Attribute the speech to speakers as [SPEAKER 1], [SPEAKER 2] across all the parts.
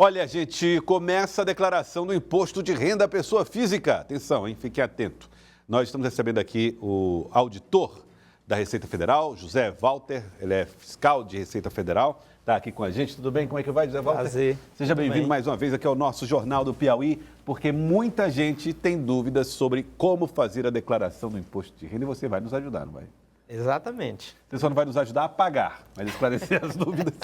[SPEAKER 1] Olha, gente, começa a declaração do imposto de renda à pessoa física. Atenção, hein? Fique atento. Nós estamos recebendo aqui o auditor da Receita Federal, José Walter. Ele é fiscal de Receita Federal. Está aqui com a gente. Tudo bem? Como é que vai, José Walter?
[SPEAKER 2] Prazer.
[SPEAKER 1] Seja bem-vindo mais uma vez aqui ao nosso Jornal do Piauí, porque muita gente tem dúvidas sobre como fazer a declaração do imposto de renda e você vai nos ajudar, não vai?
[SPEAKER 2] Exatamente.
[SPEAKER 1] Você só não vai nos ajudar a pagar, mas esclarecer as dúvidas,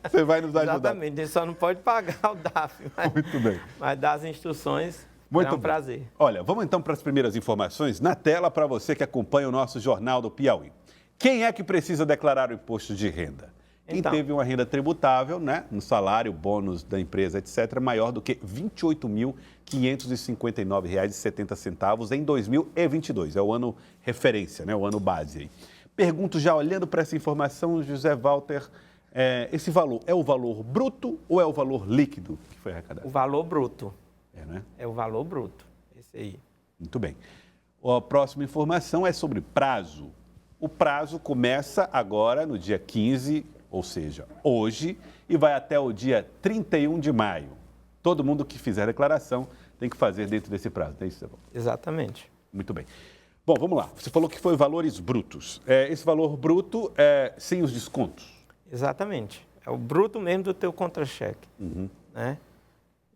[SPEAKER 1] você vai nos ajudar.
[SPEAKER 2] Exatamente, a gente só não pode pagar o DAF,
[SPEAKER 1] Muito bem.
[SPEAKER 2] mas dar as instruções
[SPEAKER 1] Muito
[SPEAKER 2] é um
[SPEAKER 1] bem.
[SPEAKER 2] prazer.
[SPEAKER 1] Olha, vamos então para as primeiras informações na tela para você que acompanha o nosso Jornal do Piauí. Quem é que precisa declarar o imposto de renda? Quem
[SPEAKER 2] Então.
[SPEAKER 1] teve uma renda tributável, né, no salário, bônus da empresa, etc., maior do que R$ 28.559,70 em 2022. É o ano referência, né, o ano base aí. Pergunto já, olhando para essa informação, José Walter, esse valor é o valor bruto ou é o valor líquido que foi arrecadado?
[SPEAKER 2] O valor bruto.
[SPEAKER 1] Né?
[SPEAKER 2] É o valor bruto, esse aí.
[SPEAKER 1] Muito bem. A próxima informação é sobre prazo. O prazo começa agora no dia 15, ou seja, hoje, e vai até o dia 31 de maio. Todo mundo que fizer a declaração tem que fazer dentro desse prazo, não é isso?
[SPEAKER 2] Exatamente.
[SPEAKER 1] Muito bem. Bom, vamos lá. Você falou que foi valores brutos. Esse valor bruto é sem os descontos?
[SPEAKER 2] Exatamente. É o bruto mesmo do teu contra-cheque. Né?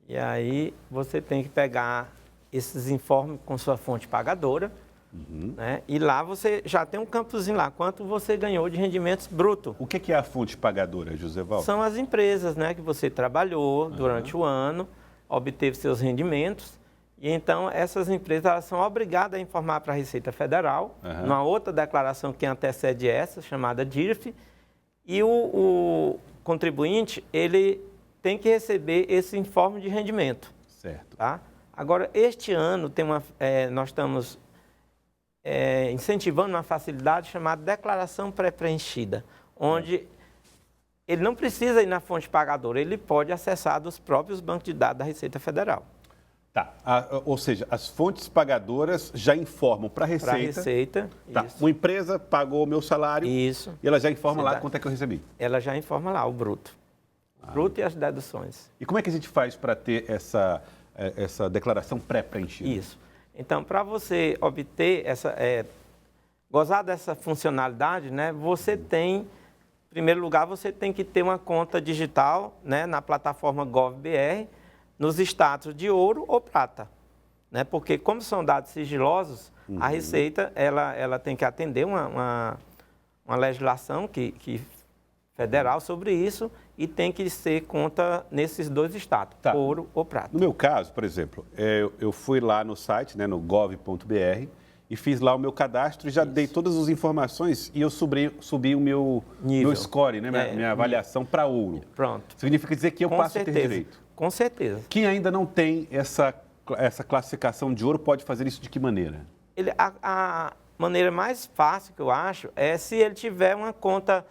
[SPEAKER 2] E aí você tem que pegar esses informes com sua fonte pagadora, né? E lá você já tem um campozinho lá, quanto você ganhou de rendimentos brutos.
[SPEAKER 1] O que é a fonte pagadora, José Walter?
[SPEAKER 2] São as empresas, né, que você trabalhou durante o ano, obteve seus rendimentos, e então essas empresas elas são obrigadas a informar para a Receita Federal, numa outra declaração que antecede essa, chamada DIRF, e o contribuinte, ele tem que receber esse informe de rendimento.
[SPEAKER 1] Certo.
[SPEAKER 2] Tá? Agora, este ano nós estamos incentivando uma facilidade chamada declaração pré-preenchida, onde ele não precisa ir na fonte pagadora, ele pode acessar dos próprios bancos de dados da Receita Federal.
[SPEAKER 1] Tá. Ou seja, as fontes pagadoras já informam para a Receita.
[SPEAKER 2] Para a Receita,
[SPEAKER 1] Tá.
[SPEAKER 2] isso.
[SPEAKER 1] Uma empresa pagou o meu salário
[SPEAKER 2] Isso.
[SPEAKER 1] e ela já informa lá
[SPEAKER 2] Cidade.
[SPEAKER 1] quanto é que eu recebi.
[SPEAKER 2] Ela já informa lá o bruto. O bruto e as deduções.
[SPEAKER 1] E como é que a gente faz para ter essa declaração pré-preenchida?
[SPEAKER 2] Isso. Então, para você obter gozar dessa funcionalidade, né, você tem, em primeiro lugar, você tem que ter uma conta digital, né, na plataforma GovBR, nos status de ouro ou prata. Né, porque, como são dados sigilosos, a Receita ela tem que atender uma legislação federal sobre isso e tem que ser conta nesses dois status,
[SPEAKER 1] Tá.
[SPEAKER 2] ouro ou prata.
[SPEAKER 1] No meu caso, por exemplo, eu fui lá no site, né, no gov.br, e fiz lá o meu cadastro e já dei todas as informações e eu subi o meu score, né, minha avaliação para ouro.
[SPEAKER 2] Pronto.
[SPEAKER 1] Significa dizer que eu passo a ter direito.
[SPEAKER 2] Com certeza.
[SPEAKER 1] Quem ainda não tem essa classificação de ouro pode fazer isso de que maneira?
[SPEAKER 2] A maneira mais fácil que eu acho é se ele tiver uma conta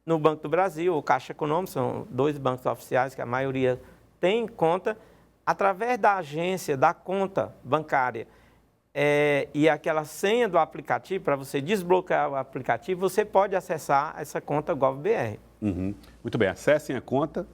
[SPEAKER 2] no Banco do Brasil ou Caixa Econômica, são dois bancos oficiais que a maioria tem conta, através da agência, da conta bancária e aquela senha do aplicativo, para você desbloquear o aplicativo, você pode acessar essa conta GovBR.
[SPEAKER 1] Muito bem, acessem a conta,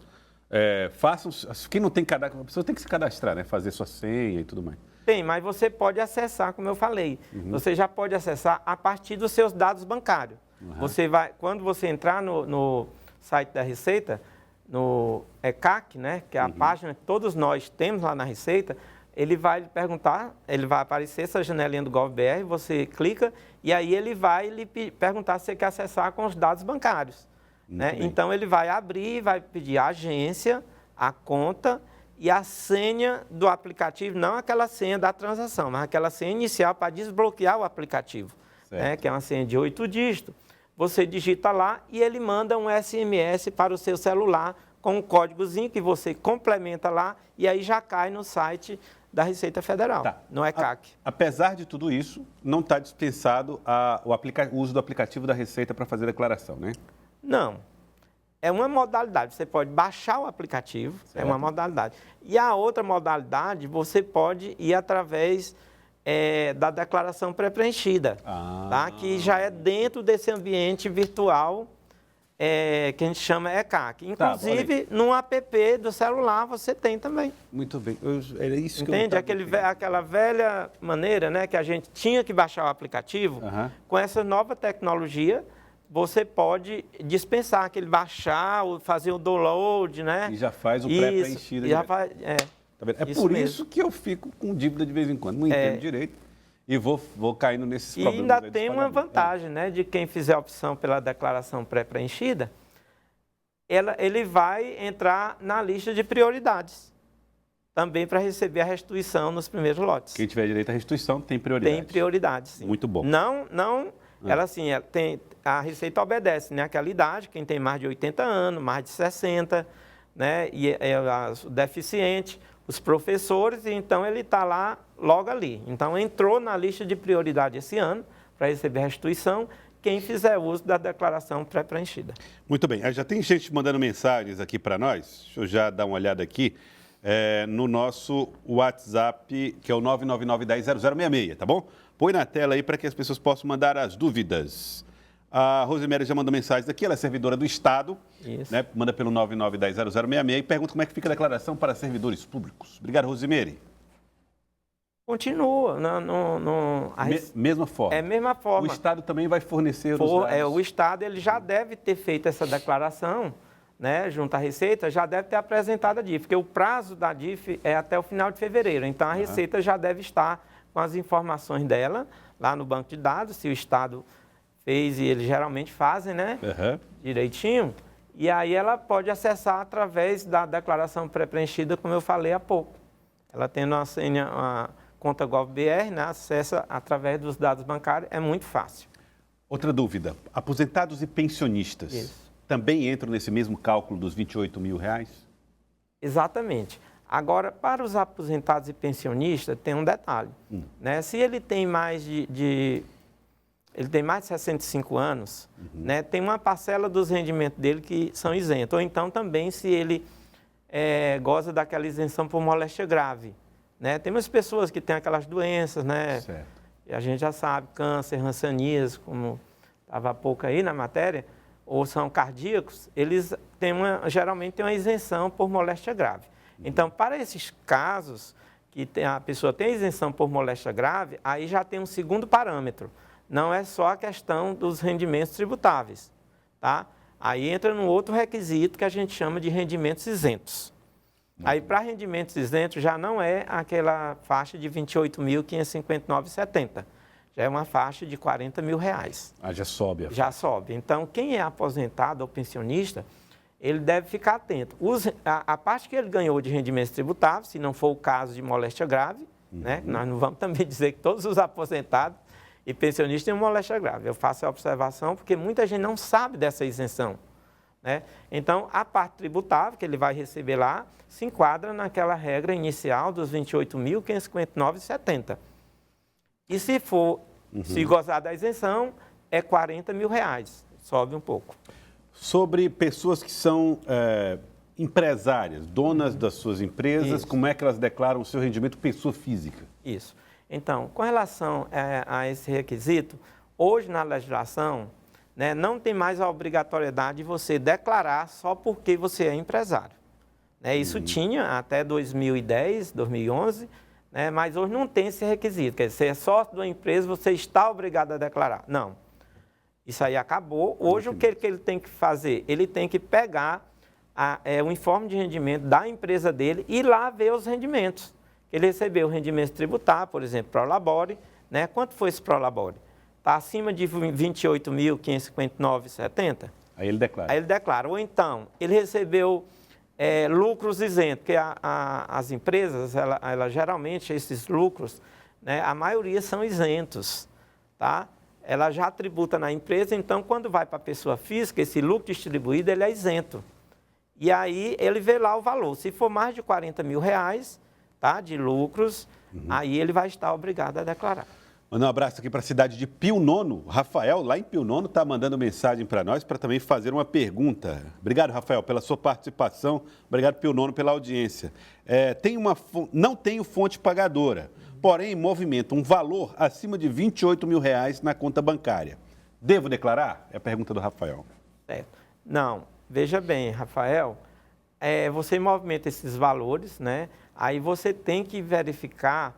[SPEAKER 1] façam, quem não tem cadastro, a pessoa tem que se cadastrar, né, fazer sua senha e tudo mais.
[SPEAKER 2] Tem, mas você pode acessar, como eu falei, você já pode acessar a partir dos seus dados bancários. Você vai, quando você entrar no site da Receita, no ECAC, né, que é a página que todos nós temos lá na Receita, ele vai lhe perguntar, ele vai aparecer essa janelinha do GovBR, você clica e aí ele vai lhe perguntar se você quer acessar com os dados bancários. Né? Então ele vai abrir, vai pedir a agência, a conta e a senha do aplicativo, não aquela senha da transação, mas aquela senha inicial para desbloquear o aplicativo, né, que é uma senha de 8 dígitos. Você digita lá e ele manda um SMS para o seu celular com um códigozinho que você complementa lá e aí já cai no site da Receita Federal, no ECAC.
[SPEAKER 1] Apesar de tudo isso, não está dispensado o uso do aplicativo da Receita para fazer a declaração, né?
[SPEAKER 2] Não. É uma modalidade. Você pode baixar o aplicativo, é uma modalidade. E a outra modalidade, você pode ir através da declaração pré-preenchida, tá? Que já é dentro desse ambiente virtual que a gente chama ECAC.
[SPEAKER 1] Tá,
[SPEAKER 2] Inclusive, no app do celular você tem também.
[SPEAKER 1] Muito bem. Era isso que
[SPEAKER 2] Entende?
[SPEAKER 1] eu
[SPEAKER 2] Aquela velha maneira, né, que a gente tinha que baixar o aplicativo. Com essa nova tecnologia, você pode dispensar aquele baixar, fazer o download, né?
[SPEAKER 1] E já faz o pré-preenchido.
[SPEAKER 2] Já faz,
[SPEAKER 1] Tá vendo? É por isso que eu fico com dívida de vez em quando. Não entendo direito. E vou caindo nesses problemas.
[SPEAKER 2] E ainda tem uma vantagem, né? De quem fizer a opção pela declaração pré-preenchida, ele vai entrar na lista de prioridades. Também para receber a restituição nos primeiros lotes.
[SPEAKER 1] Quem tiver direito à restituição tem prioridade.
[SPEAKER 2] Tem prioridade, sim.
[SPEAKER 1] Muito bom.
[SPEAKER 2] Ela assim, a Receita obedece, né? Aquela idade, quem tem mais de 80 anos, mais de 60, né? E o deficiente, os professores, e então ele está lá logo ali. Então, entrou na lista de prioridade esse ano para receber restituição quem fizer uso da declaração pré-preenchida.
[SPEAKER 1] Muito bem. Já tem gente mandando mensagens aqui para nós. Deixa eu já dar uma olhada aqui. No nosso WhatsApp, que é o 999100066, tá bom? Põe na tela aí para que as pessoas possam mandar as dúvidas. A Rosiméria já mandou mensagens aqui, ela é servidora do Estado, né? Manda pelo 999100066 e pergunta como é que fica a declaração para servidores públicos. Obrigado, Rosiméria.
[SPEAKER 2] Continua.
[SPEAKER 1] Mesma forma.
[SPEAKER 2] É a mesma forma.
[SPEAKER 1] O Estado também vai fornecer os dados.
[SPEAKER 2] O Estado ele já deve ter feito essa declaração, né, junto à Receita, já deve ter apresentado a DIF, porque o prazo da DIF é até o final de fevereiro. Então, a Receita já deve estar com as informações dela lá no banco de dados, se o Estado fez, e eles geralmente fazem, né, direitinho. E aí ela pode acessar através da declaração pré-preenchida, como eu falei há pouco. Ela tendo uma conta GovBR, né, acessa através dos dados bancários, é muito fácil.
[SPEAKER 1] Outra dúvida, aposentados e pensionistas também entram nesse mesmo cálculo dos R$28 mil?
[SPEAKER 2] Exatamente. Agora, para os aposentados e pensionistas, tem um detalhe. Né? Se ele tem mais de 65 anos, né, tem uma parcela dos rendimentos dele que são isentos. Ou então também se ele goza daquela isenção por moléstia grave. Né? Tem umas pessoas que têm aquelas doenças, né? E a gente já sabe, câncer, hanseníase, como estava há pouco aí na matéria, ou são cardíacos, eles geralmente têm uma isenção por moléstia grave. Então, para esses casos, que a pessoa tem isenção por moléstia grave, aí já tem um segundo parâmetro. Não é só a questão dos rendimentos tributáveis, tá? Aí entra num outro requisito que a gente chama de rendimentos isentos. Aí, para rendimentos isentos, já não é aquela faixa de R$ 28.559,70. Já é uma faixa de R$40 mil.
[SPEAKER 1] Já sobe.
[SPEAKER 2] Já sobe. Então, quem é aposentado ou pensionista, ele deve ficar atento. A parte que ele ganhou de rendimentos tributáveis, se não for o caso de moléstia grave, né? Nós não vamos também dizer que todos os aposentados e pensionistas têm moléstia grave. Eu faço a observação porque muita gente não sabe dessa isenção. Né? Então, a parte tributável que ele vai receber lá se enquadra naquela regra inicial dos R$ 28.559,70. E se for, se gozar da isenção, é R$40 mil, sobe um pouco.
[SPEAKER 1] Sobre pessoas que são empresárias, donas das suas empresas, como é que elas declaram o seu rendimento pessoa física?
[SPEAKER 2] Isso. Então, com relação a esse requisito, hoje na legislação, né, não tem mais a obrigatoriedade de você declarar só porque você é empresário. Né, isso tinha até 2010, 2011, né, mas hoje não tem esse requisito. Quer dizer, você é sócio de uma empresa, você está obrigado a declarar. Não. Isso aí acabou. Hoje, o que ele tem que fazer? Ele tem que pegar o informe de rendimento da empresa dele e ir lá ver os rendimentos. Ele recebeu o rendimento tributário, por exemplo, Prolabore. Né? Quanto foi esse Prolabore? Está acima de R$ 28.559,70?
[SPEAKER 1] Aí ele declara.
[SPEAKER 2] Aí ele declara. Ou então, ele recebeu lucros isentos, porque as empresas, ela geralmente, esses lucros, né, a maioria são isentos, tá? Ela já tributa na empresa, então, quando vai para a pessoa física, esse lucro distribuído, ele é isento. E aí, ele vê lá o valor. Se for mais de R$40 mil, tá, de lucros, aí ele vai estar obrigado a declarar.
[SPEAKER 1] Manda um abraço aqui para a cidade de Pio Nono. Rafael, lá em Pio Nono, está mandando mensagem para nós para também fazer uma pergunta. Obrigado, Rafael, pela sua participação. Obrigado, Pio Nono, pela audiência. Não tenho fonte pagadora, porém movimento um valor acima de R$28 mil na conta bancária. Devo declarar? É a pergunta do Rafael.
[SPEAKER 2] Certo. Não, veja bem, Rafael, você movimenta esses valores, né? Aí você tem que verificar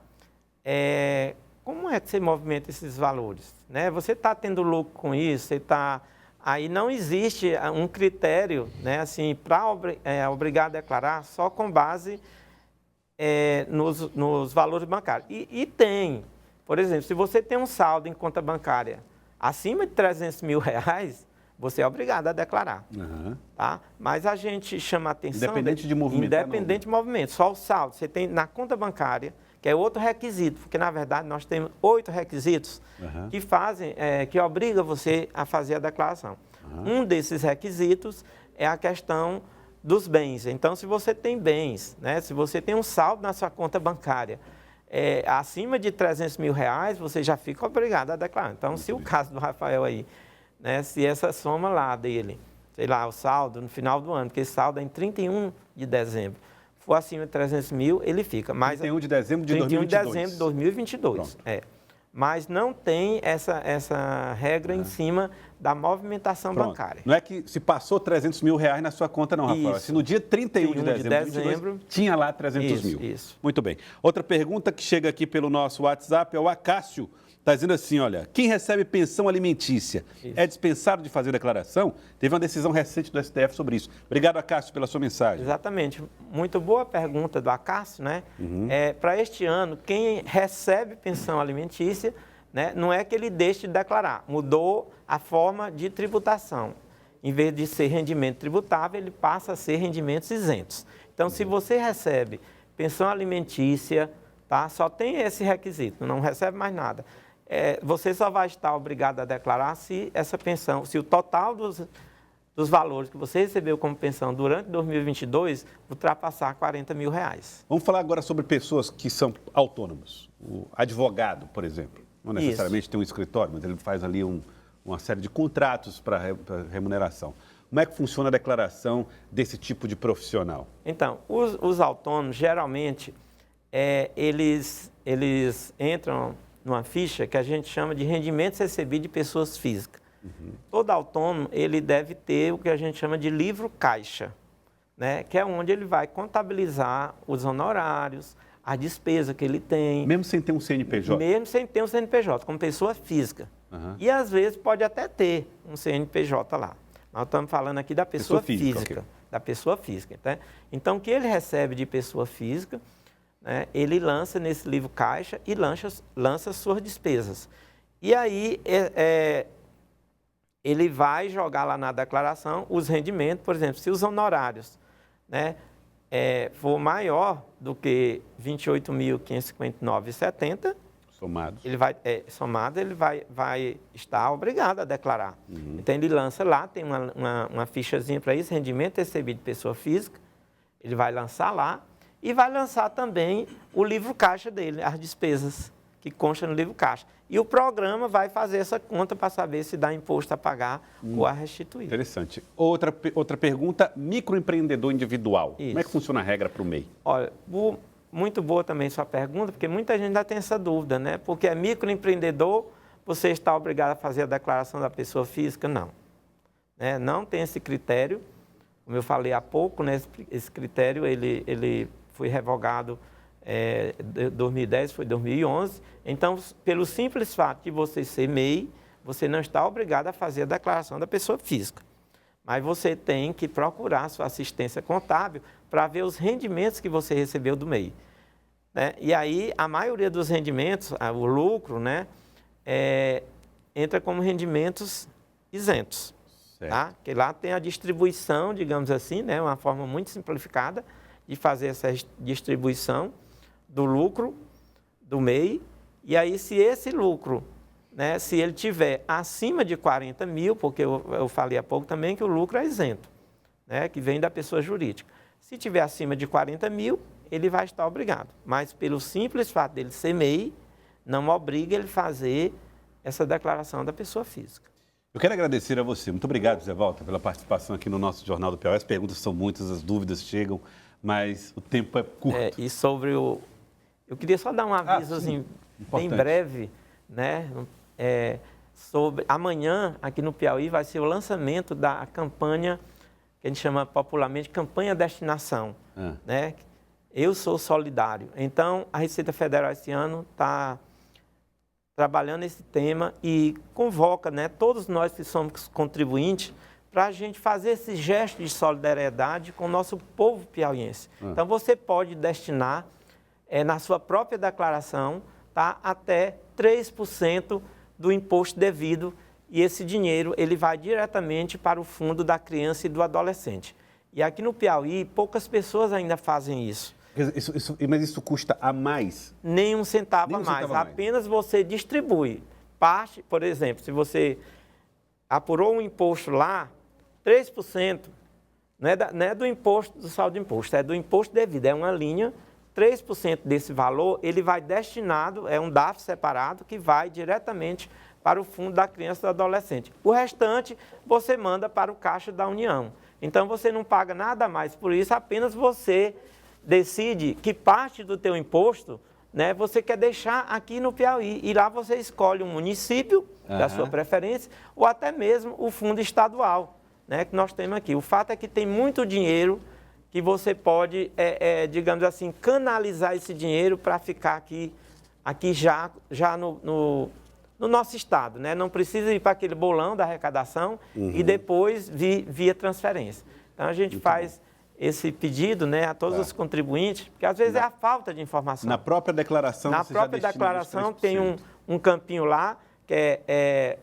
[SPEAKER 2] como é que você movimenta esses valores, né? Você está tendo lucro com isso, você está... Aí não existe um critério, né, assim, para obrigar a declarar só com base nos valores bancários. E tem, por exemplo, se você tem um saldo em conta bancária acima de R$300 mil, você é obrigado a declarar.
[SPEAKER 1] Uhum.
[SPEAKER 2] Tá? Mas a gente chama a atenção...
[SPEAKER 1] Independente de movimento.
[SPEAKER 2] Independente de movimento, só o saldo. Você tem na conta bancária, que é outro requisito, porque na verdade nós temos 8 requisitos que fazem, que obrigam você a fazer a declaração. Um desses requisitos é a questão dos bens. Então, se você tem bens, né, se você tem um saldo na sua conta bancária acima de R$300 mil, você já fica obrigado a declarar. Então, se o caso do Rafael aí, né, se essa soma lá dele, sei lá, o saldo no final do ano, porque esse saldo é em 31 de dezembro, for acima de 300 mil, ele fica. Mas
[SPEAKER 1] 31 de dezembro de 2022.
[SPEAKER 2] 31 de dezembro de 2022, Mas não tem essa regra em cima da movimentação bancária.
[SPEAKER 1] Não é que se passou R$300 mil na sua conta, não, Rafael.
[SPEAKER 2] Isso.
[SPEAKER 1] Se no dia 31 de dezembro de 2022, tinha lá 300 mil.
[SPEAKER 2] Isso.
[SPEAKER 1] Muito bem. Outra pergunta que chega aqui pelo nosso WhatsApp é o Acácio. Está dizendo assim, olha, quem recebe pensão alimentícia é dispensado de fazer declaração? Teve uma decisão recente do STF sobre isso. Obrigado, Acácio, pela sua mensagem.
[SPEAKER 2] Exatamente. Muito boa pergunta do Acácio, né? Para este ano, quem recebe pensão alimentícia, né, não é que ele deixe de declarar, mudou a forma de tributação. Em vez de ser rendimento tributável, ele passa a ser rendimentos isentos. Então, se você recebe pensão alimentícia, tá, só tem esse requisito, não recebe mais nada. Você só vai estar obrigado a declarar se essa pensão, se o total dos valores que você recebeu como pensão durante 2022 ultrapassar R$40 mil.
[SPEAKER 1] Vamos falar agora sobre pessoas que são autônomos. O advogado, por exemplo, não necessariamente tem um escritório, mas ele faz ali uma série de contratos para remuneração. Como é que funciona a declaração desse tipo de profissional?
[SPEAKER 2] Então, os autônomos, geralmente, eles entram numa ficha que a gente chama de rendimentos recebidos de pessoas físicas. Todo autônomo, ele deve ter o que a gente chama de livro caixa, né? Que é onde ele vai contabilizar os honorários, a despesa que ele tem.
[SPEAKER 1] Mesmo sem ter um CNPJ?
[SPEAKER 2] Mesmo sem ter um CNPJ, como pessoa física. E às vezes pode até ter um CNPJ lá. Nós estamos falando aqui da pessoa física. Okay. Da pessoa física. Tá? Então, o que ele recebe de pessoa física, né, ele lança nesse livro caixa e lança suas despesas. E aí, ele vai jogar lá na declaração os rendimentos, por exemplo, se os honorários, né, for maior do que R$ 28.559,70,
[SPEAKER 1] somados,
[SPEAKER 2] ele vai estar obrigado a declarar. Então, ele lança lá, tem uma fichazinha para isso, rendimento recebido de pessoa física, ele vai lançar lá, e vai lançar também o livro caixa dele, as despesas que constam no livro caixa. E o programa vai fazer essa conta para saber se dá imposto a pagar ou a restituir.
[SPEAKER 1] Interessante. Outra pergunta, microempreendedor individual. Isso. Como é que funciona a regra para o MEI?
[SPEAKER 2] Olha, muito boa também sua pergunta, porque muita gente ainda tem essa dúvida, né? Porque é microempreendedor, você está obrigado a fazer a declaração da pessoa física? Não. Né? Não tem esse critério. Como eu falei há pouco, né? Esse critério, ele foi revogado em 2010, foi 2011. Então, pelo simples fato de você ser MEI, você não está obrigado a fazer a declaração da pessoa física. Mas você tem que procurar a sua assistência contábil para ver os rendimentos que você recebeu do MEI. Né? E aí, a maioria dos rendimentos, o lucro, né, entra como rendimentos isentos. Tá? Que lá tem a distribuição, digamos assim, né, uma forma muito simplificada de fazer essa distribuição do lucro do MEI. E aí, se esse lucro, né, se ele tiver acima de 40 mil, porque eu falei há pouco também que o lucro é isento, né, que vem da pessoa jurídica. Se tiver acima de 40 mil, ele vai estar obrigado. Mas pelo simples fato dele ser MEI, não obriga ele a fazer essa declaração da pessoa física.
[SPEAKER 1] Eu quero agradecer a você. Muito obrigado, Zé Walter, pela participação aqui no nosso Jornal do Piauí. As perguntas são muitas, as dúvidas chegam, mas o tempo é curto.
[SPEAKER 2] E sobre o... Eu queria só dar um aviso assim, bem breve, né? Amanhã, aqui no Piauí, vai ser o lançamento da campanha, que a gente chama popularmente Campanha Destinação, né? Eu sou solidário. Então, a Receita Federal esse ano está trabalhando esse tema e convoca, né, todos nós que somos contribuintes para a gente fazer esse gesto de solidariedade com o nosso povo piauiense. Então, você pode destinar, na sua própria declaração, tá, até 3% do imposto devido, e esse dinheiro ele vai diretamente para o fundo da criança e do adolescente. E aqui no Piauí, poucas pessoas ainda fazem isso.
[SPEAKER 1] Mas isso custa a mais?
[SPEAKER 2] Nem um centavo a mais, apenas você distribui. Parte, por exemplo, se você apurou um imposto lá, 3%, não é do imposto, do saldo de imposto, é do imposto devido, é uma linha, 3% desse valor, ele vai destinado, é um DAF separado, que vai diretamente para o fundo da criança e do adolescente. O restante, você manda para o caixa da União. Então, você não paga nada mais por isso, apenas você decide que parte do teu imposto, né, você quer deixar aqui no Piauí. E lá você escolhe um município da sua preferência ou até mesmo o fundo estadual, né, que nós temos aqui. O fato é que tem muito dinheiro que você pode, digamos assim, canalizar esse dinheiro para ficar aqui já no nosso estado, né? Não precisa ir para aquele bolão da arrecadação e depois via transferência. Então, a gente faz esse pedido, né, a todos os contribuintes, porque às vezes é a falta de informação.
[SPEAKER 1] Na própria declaração,
[SPEAKER 2] Na própria declaração tem um campinho lá, que é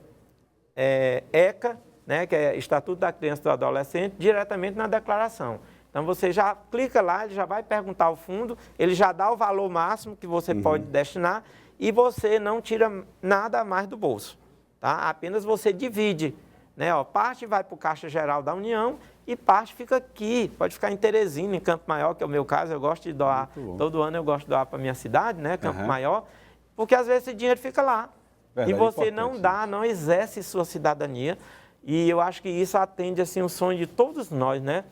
[SPEAKER 2] ECA, né, que é Estatuto da Criança e do Adolescente, diretamente na declaração. Então, você já clica lá, ele já vai perguntar ao fundo, ele já dá o valor máximo que você pode destinar e você não tira nada mais do bolso, tá? Apenas você divide, né? Ó, parte vai para o Caixa Geral da União e parte fica aqui, pode ficar em Teresina, em Campo Maior, que é o meu caso, eu gosto de doar, todo ano eu gosto de doar para a minha cidade, né, Campo Maior, porque às vezes esse dinheiro fica lá. Verdade, e você não exerce sua cidadania, e eu acho que isso atende assim um sonho de todos nós, né?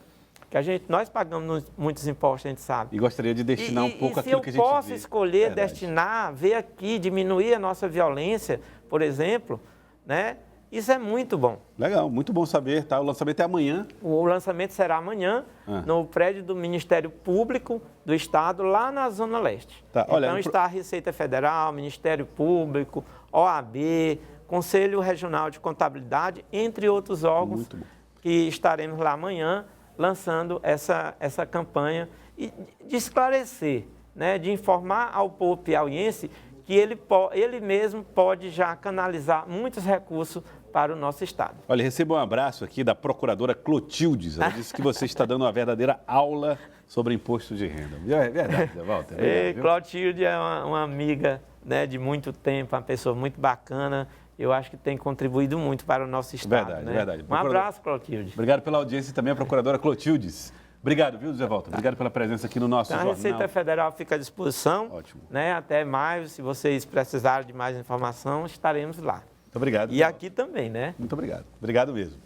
[SPEAKER 2] Que nós pagamos muitos impostos, a gente sabe.
[SPEAKER 1] E gostaria de destinar um pouco aquilo que a gente vê.
[SPEAKER 2] Se eu posso escolher destinar, ver aqui, diminuir a nossa violência, por exemplo, né? Isso é muito bom.
[SPEAKER 1] Legal, muito bom saber, tá? O lançamento é amanhã.
[SPEAKER 2] O lançamento será amanhã, no prédio do Ministério Público do Estado, lá na Zona Leste. Tá, olha, então está a Receita Federal, Ministério Público, OAB, Conselho Regional de Contabilidade, entre outros órgãos que estaremos lá amanhã, lançando essa campanha e de esclarecer, né, de informar ao povo piauiense que ele mesmo pode já canalizar muitos recursos para o nosso estado.
[SPEAKER 1] Olha, receba um abraço aqui da procuradora Clotildes. Ela disse que você está dando uma verdadeira aula sobre imposto de renda. É verdade, Walter?
[SPEAKER 2] Clotilde é uma amiga, né, de muito tempo, uma pessoa muito bacana. Eu acho que tem contribuído muito para o nosso estado.
[SPEAKER 1] Verdade,
[SPEAKER 2] né?
[SPEAKER 1] verdade.
[SPEAKER 2] Um abraço, Clotilde.
[SPEAKER 1] Obrigado pela audiência e também a procuradora Clotildes. Obrigado, viu, José Walter? Obrigado pela presença aqui no nosso jornal.
[SPEAKER 2] A Receita Federal fica à disposição.
[SPEAKER 1] Ótimo.
[SPEAKER 2] Né? Até maio, se vocês precisarem de mais informação, estaremos lá.
[SPEAKER 1] Muito obrigado.
[SPEAKER 2] E aqui também, né?
[SPEAKER 1] Muito obrigado. Obrigado mesmo.